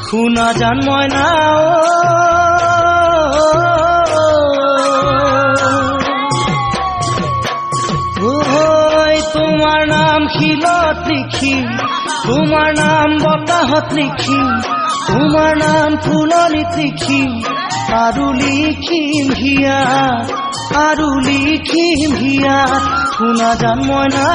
শুনা জান ময়না তোমাৰ নাম শিলত লিখি, তোমাৰ নাম বতাহত লিখি, তোমাৰ নাম ফুলনিত লিখি, আৰু লিখিম হিয়া, আৰু লিখিম হিয়া। শুনা জান ময়না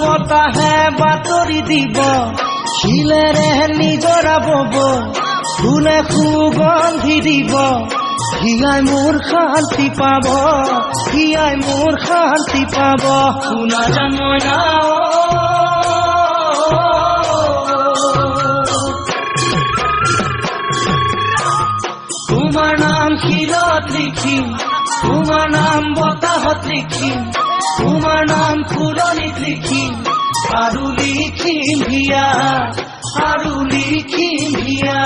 বতাহে বাতৰি দিব, শিলেৰে নিজৰা বব, ফুলে সুগন্ধি দিব, হিয়াই মোৰ শান্তি পাব, হিয়াই মোৰ শান্তি পাব। শুনা জান ময়না তোমাৰ নাম শিলত লিখিম, তোমাৰ নাম বতাহত লিখিম, তোমাৰ নাম ফুলনিত লিখিম, আৰু লিখিম হিয়া, আৰু লিখিম হিয়া।